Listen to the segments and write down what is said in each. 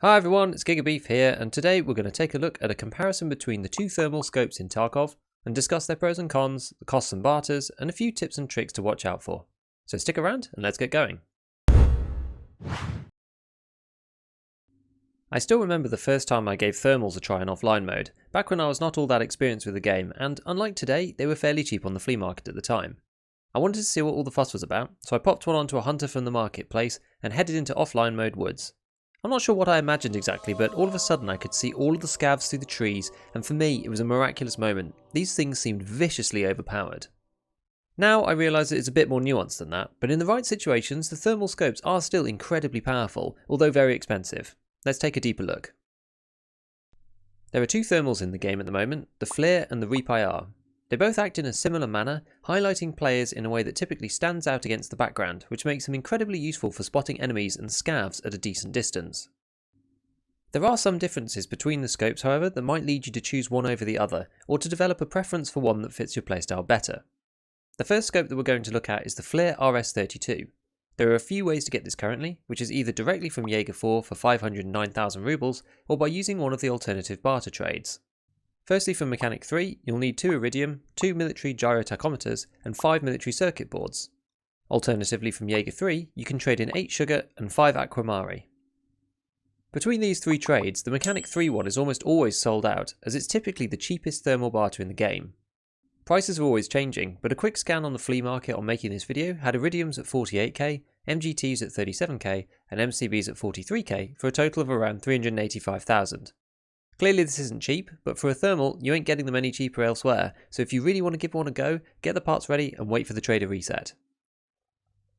Hi everyone, it's GigaBeef here, and today we're going to take a look at a comparison between the two thermal scopes in Tarkov and discuss their pros and cons, the costs and barters, and a few tips and tricks to watch out for. So stick around and let's get going. I still remember the first time I gave thermals a try in offline mode, back when I was not all that experienced with the game, and unlike today, they were fairly cheap on the flea market at the time. I wanted to see what all the fuss was about, so I popped one onto a hunter from the marketplace and headed into offline mode woods. I'm not sure what I imagined exactly, but all of a sudden I could see all of the scavs through the trees, and for me it was a miraculous moment. These things seemed viciously overpowered. Now I realise that it's a bit more nuanced than that, but in the right situations the thermal scopes are still incredibly powerful, although very expensive. Let's take a deeper look. There are two thermals in the game at the moment, the FLIR and the RS-32. They both act in a similar manner, highlighting players in a way that typically stands out against the background, which makes them incredibly useful for spotting enemies and scavs at a decent distance. There are some differences between the scopes, however, that might lead you to choose one over the other, or to develop a preference for one that fits your playstyle better. The first scope that we're going to look at is the FLIR RS-32. There are a few ways to get this currently, which is either directly from Jaeger 4 for 509,000 rubles, or by using one of the alternative barter trades. Firstly, from Mechanic 3, you'll need 2 iridium, 2 military gyrotachometers, and 5 military circuit boards. Alternatively, from Jaeger 3, you can trade in 8 sugar and 5 aquamari. Between these 3 trades, the Mechanic 3 one is almost always sold out, as it's typically the cheapest thermal barter in the game. Prices are always changing, but a quick scan on the flea market on making this video had iridiums at 48k, MGTs at 37k, and MCBs at 43k for a total of around 385,000. Clearly this isn't cheap, but for a thermal, you ain't getting them any cheaper elsewhere, so if you really want to give one a go, get the parts ready and wait for the trader reset.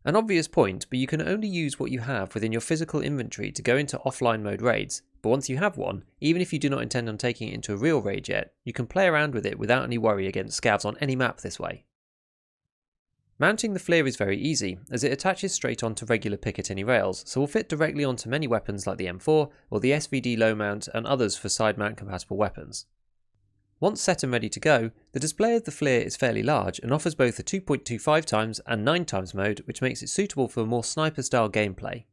An obvious point, but you can only use what you have within your physical inventory to go into offline mode raids, but once you have one, even if you do not intend on taking it into a real raid yet, you can play around with it without any worry against scavs on any map this way. Mounting the FLIR is very easy, as it attaches straight onto regular Picatinny rails, so will fit directly onto many weapons like the M4 or the SVD low mount and others for side mount compatible weapons. Once set and ready to go, the display of the FLIR is fairly large and offers both a 2.25x and 9x mode, which makes it suitable for more sniper style gameplay.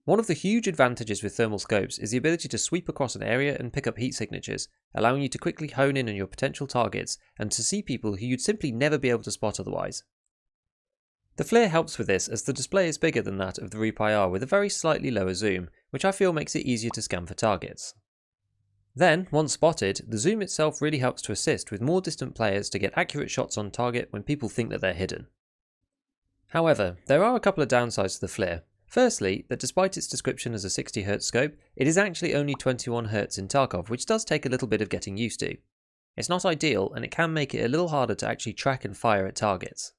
One of the huge advantages with thermal scopes is the ability to sweep across an area and pick up heat signatures, allowing you to quickly hone in on your potential targets and to see people who you'd simply never be able to spot otherwise. The FLIR helps with this as the display is bigger than that of the RS-32 with a very slightly lower zoom, which I feel makes it easier to scan for targets. Then, once spotted, the zoom itself really helps to assist with more distant players to get accurate shots on target when people think that they're hidden. However, there are a couple of downsides to the FLIR. Firstly, that despite its description as a 60Hz scope, it is actually only 21Hz in Tarkov, which does take a little bit of getting used to. It's not ideal, and it can make it a little harder to actually track and fire at targets.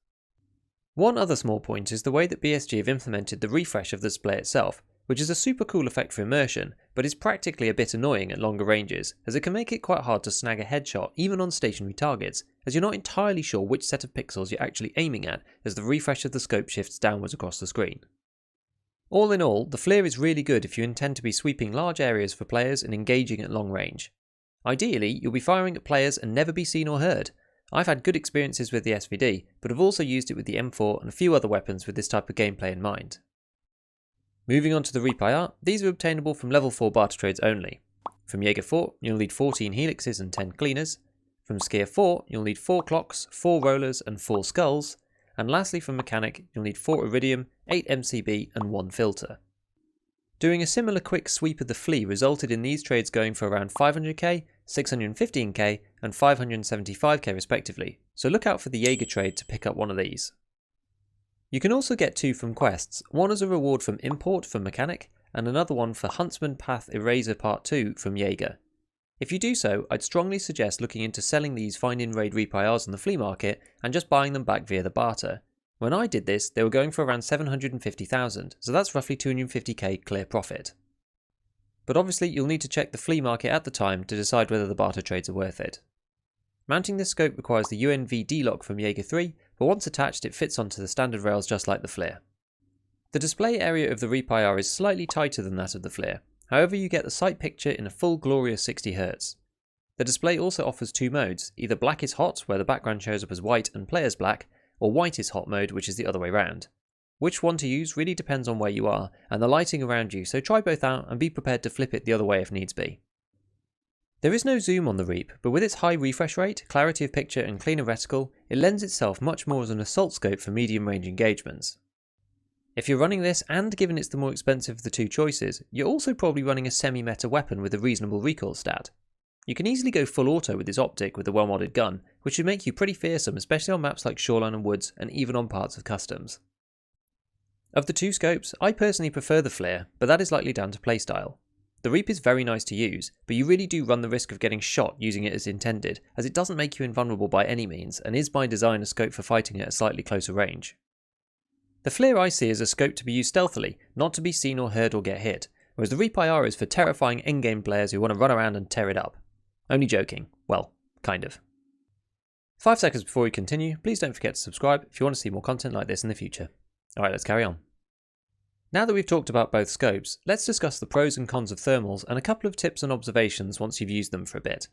One other small point is the way that BSG have implemented the refresh of the display itself, which is a super cool effect for immersion, but is practically a bit annoying at longer ranges, as it can make it quite hard to snag a headshot even on stationary targets, as you're not entirely sure which set of pixels you're actually aiming at as the refresh of the scope shifts downwards across the screen. All in all, the FLIR is really good if you intend to be sweeping large areas for players and engaging at long range. Ideally, you'll be firing at players and never be seen or heard. I've had good experiences with the SVD, but have also used it with the M4 and a few other weapons with this type of gameplay in mind. Moving on to the RS-32, these are obtainable from level 4 barter trades only. From Jaeger 4, you'll need 14 Helixes and 10 Cleaners. From Skier 4, you'll need 4 Clocks, 4 Rollers and 4 Skulls. And lastly from Mechanic, you'll need 4 Iridium, 8 MCB and 1 Filter. Doing a similar quick sweep of the Flea resulted in these trades going for around 500k, 615k and 575k respectively, so look out for the Jaeger trade to pick up one of these. You can also get 2 from quests, one as a reward from Import from Mechanic and another one for Huntsman Path Eraser Part 2 from Jaeger. If you do so, I'd strongly suggest looking into selling these find-in-raid RS-32s on the flea market and just buying them back via the barter. When I did this, they were going for around 750,000, so that's roughly 250k clear profit. But obviously you'll need to check the flea market at the time to decide whether the barter trades are worth it. Mounting this scope requires the UNV D-lock from Jaeger 3, but once attached it fits onto the standard rails just like the FLIR. The display area of the RS-32 is slightly tighter than that of the FLIR, however you get the sight picture in a full glorious 60Hz. The display also offers 2 modes, either black is hot where the background shows up as white and players black, or white is hot mode which is the other way round. Which one to use really depends on where you are and the lighting around you, so try both out and be prepared to flip it the other way if needs be. There is no zoom on the Reap, but with its high refresh rate, clarity of picture and cleaner reticle, it lends itself much more as an assault scope for medium range engagements. If you're running this, and given it's the more expensive of the two choices, you're also probably running a semi-meta weapon with a reasonable recoil stat. You can easily go full auto with this optic with a well-modded gun, which should make you pretty fearsome, especially on maps like Shoreline and Woods, and even on parts of Customs. Of the two scopes, I personally prefer the FLIR, but that is likely down to playstyle. The Reap is very nice to use, but you really do run the risk of getting shot using it as intended, as it doesn't make you invulnerable by any means, and is by design a scope for fighting at a slightly closer range. The FLIR I see as a scope to be used stealthily, not to be seen or heard or get hit, whereas the Reap IR is for terrifying endgame players who want to run around and tear it up. Only joking. Well, kind of. 5 seconds before we continue, please don't forget to subscribe if you want to see more content like this in the future. Alright, let's carry on. Now that we've talked about both scopes, let's discuss the pros and cons of thermals and a couple of tips and observations once you've used them for a bit.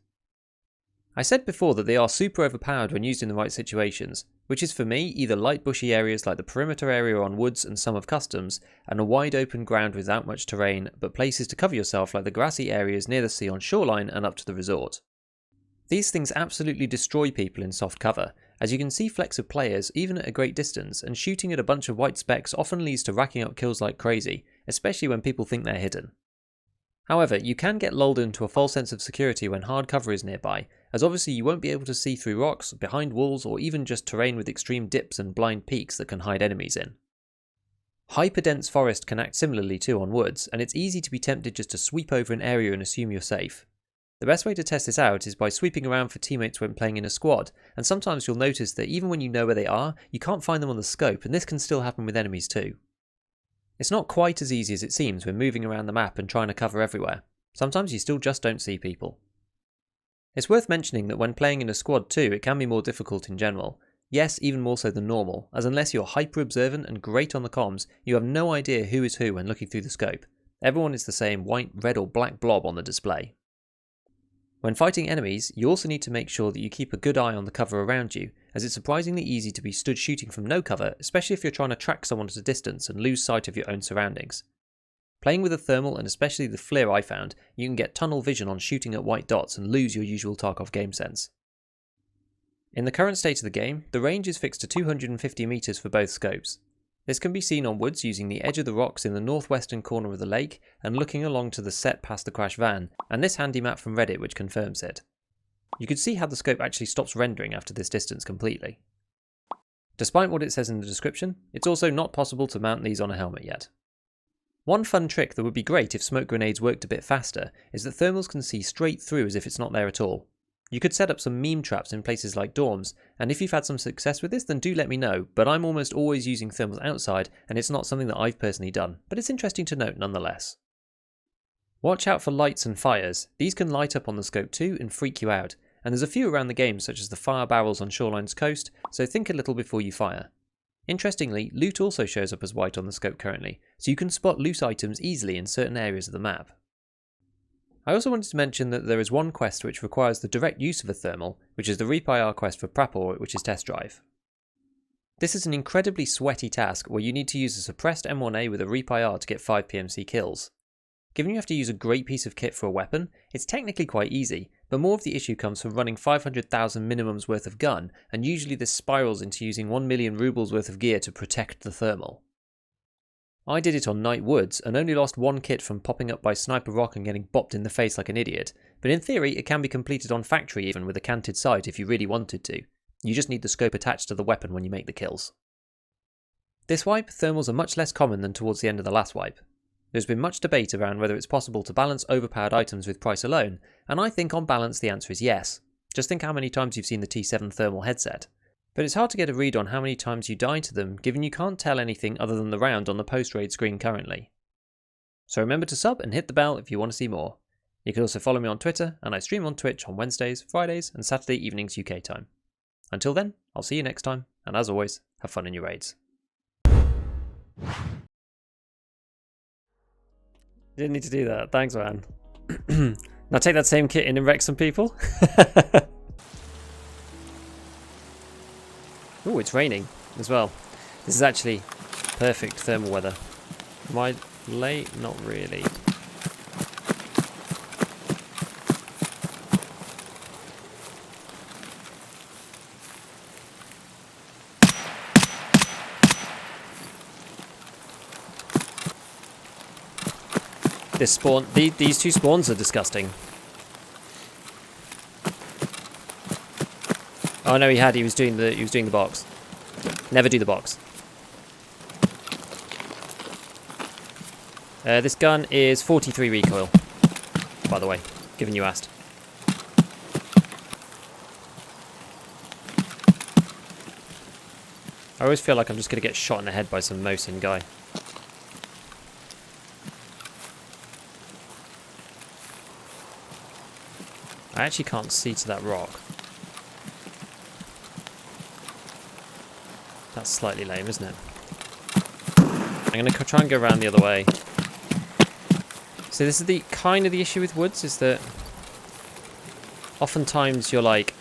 I said before that they are super overpowered when used in the right situations, which is for me either light bushy areas like the perimeter area on Woods and some of Customs, and a wide open ground without much terrain, but places to cover yourself like the grassy areas near the sea on Shoreline and up to the resort. These things absolutely destroy people in soft cover, as you can see flecks of players even at a great distance, and shooting at a bunch of white specks often leads to racking up kills like crazy, especially when people think they're hidden. However, you can get lulled into a false sense of security when hard cover is nearby, as obviously you won't be able to see through rocks, behind walls, or even just terrain with extreme dips and blind peaks that can hide enemies in. Hyper-dense forest can act similarly too on Woods, and it's easy to be tempted just to sweep over an area and assume you're safe. The best way to test this out is by sweeping around for teammates when playing in a squad, and sometimes you'll notice that even when you know where they are, you can't find them on the scope, and this can still happen with enemies too. It's not quite as easy as it seems when moving around the map and trying to cover everywhere. Sometimes you still just don't see people. It's worth mentioning that when playing in a squad too, it can be more difficult in general. Yes, even more so than normal, as unless you're hyper observant and great on the comms, you have no idea who is who when looking through the scope. Everyone is the same white, red or black blob on the display. When fighting enemies, you also need to make sure that you keep a good eye on the cover around you, as it's surprisingly easy to be stood shooting from no cover, especially if you're trying to track someone at a distance and lose sight of your own surroundings. Playing with a thermal, and especially the FLIR I found, you can get tunnel vision on shooting at white dots and lose your usual Tarkov game sense. In the current state of the game, the range is fixed to 250 meters for both scopes. This can be seen on Woods using the edge of the rocks in the northwestern corner of the lake and looking along to the set past the crash van, and this handy map from Reddit which confirms it. You can see how the scope actually stops rendering after this distance completely. Despite what it says in the description, it's also not possible to mount these on a helmet yet. One fun trick that would be great if smoke grenades worked a bit faster is that thermals can see straight through as if it's not there at all. You could set up some meme traps in places like dorms, and if you've had some success with this then do let me know, but I'm almost always using thermals outside and it's not something that I've personally done, but it's interesting to note nonetheless. Watch out for lights and fires. These can light up on the scope too and freak you out, and there's a few around the game such as the fire barrels on Shoreline's coast, so think a little before you fire. Interestingly, loot also shows up as white on the scope currently, so you can spot loose items easily in certain areas of the map. I also wanted to mention that there is one quest which requires the direct use of a thermal, which is the Reap IR quest for Prapor, which is Test Drive. This is an incredibly sweaty task where you need to use a suppressed M1A with a Reap IR to get 5 PMC kills. Given you have to use a great piece of kit for a weapon, it's technically quite easy, but more of the issue comes from running 500,000 minimums worth of gun, and usually this spirals into using 1 million rubles worth of gear to protect the thermal. I did it on Night Woods and only lost one kit from popping up by Sniper Rock and getting bopped in the face like an idiot, but in theory it can be completed on factory even with a canted sight if you really wanted to. You just need the scope attached to the weapon when you make the kills. This wipe, thermals are much less common than towards the end of the last wipe. There's been much debate around whether it's possible to balance overpowered items with price alone, and I think on balance the answer is yes. Just think how many times you've seen the T7 thermal headset. But it's hard to get a read on how many times you die to them, given you can't tell anything other than the round on the post-raid screen currently. So remember to sub and hit the bell if you want to see more. You can also follow me on Twitter, and I stream on Twitch on Wednesdays, Fridays and Saturday evenings UK time. Until then, I'll see you next time, and as always, have fun in your raids. Didn't need to do that, thanks man. Now take that same kit in and wreck some people. Oh, it's raining as well. This is actually Perfect thermal weather. Am I late? Not really. This spawn, these two spawns are disgusting. Oh no, he was doing the box. Never do the box. This gun is 43 recoil, by the way, given you asked. I always feel like I'm just going to get shot in the head by some Mosin guy. I actually can't see to that rock. That's slightly lame, isn't it? I'm going to try and go around the other way. So this is the kind of the issue with woods, is that oftentimes you're like,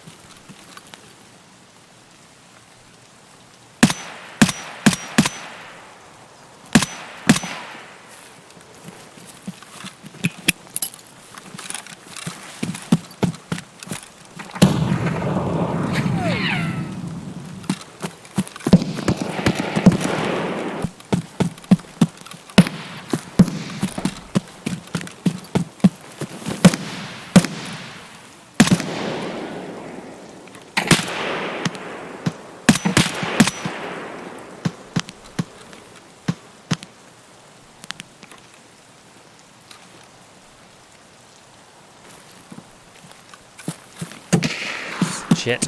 shit.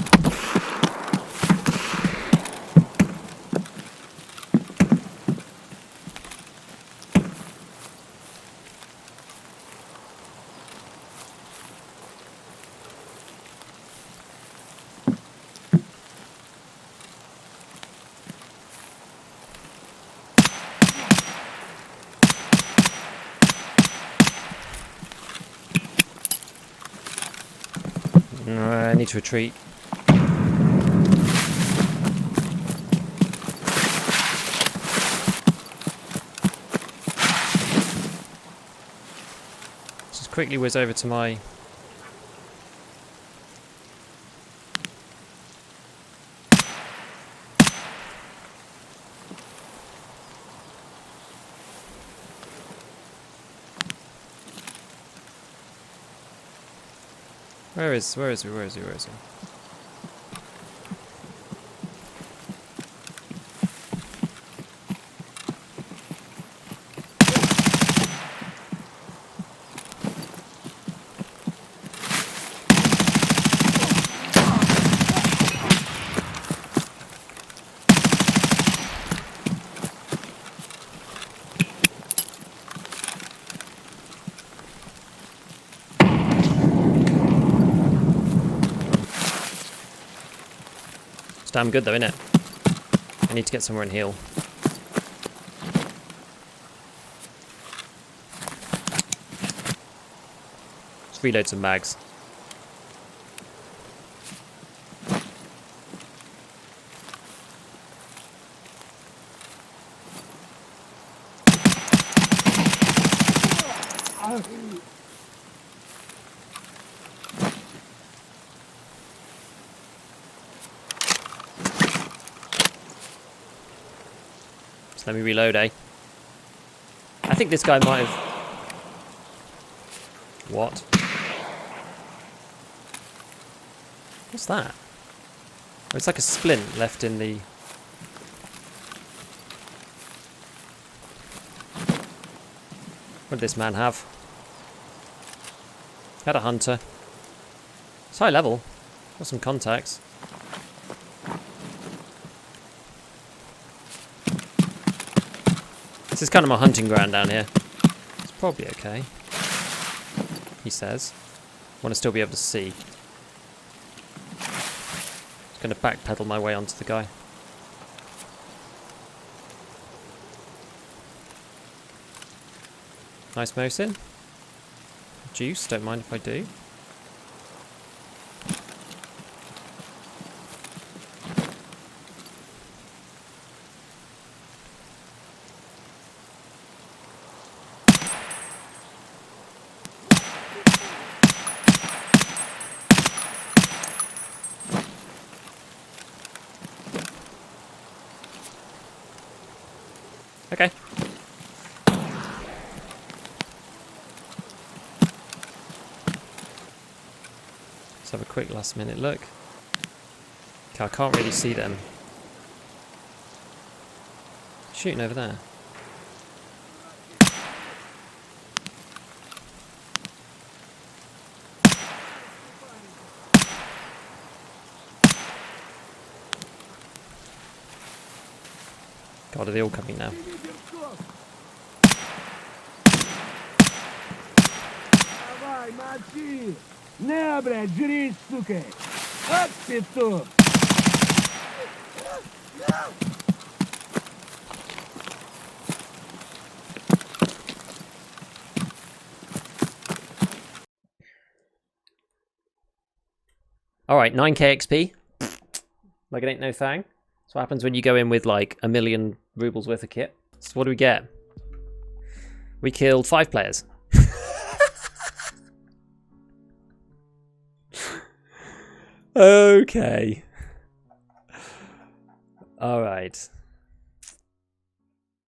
I need to retreat. Just quickly whiz over to my... Where is he? It's damn good though, isn't it? I need to get somewhere and heal. Let's reload some mags. Let me reload, eh? I think this guy might have... What? What's that? Oh, it's like a splint left in the... What did this man have? Had a hunter. It's high level. Got some contacts. This is kind of my hunting ground down here. It's probably okay, he says. Want to still be able to see. Just going to backpedal my way onto the guy. Nice Mosin. Juice, don't mind if I do. Okay. Let's have a quick last minute look. Okay, I can't really see them. Shooting over there. God, are they all coming now? Давай, мочи! На, блядь, жри, сука! От петух! Alright, 9k XP. Like it ain't no thing. That's what happens when you go in with like 1,000,000 rubles worth of kit. So what do we get? We killed 5 players. Okay. Alright.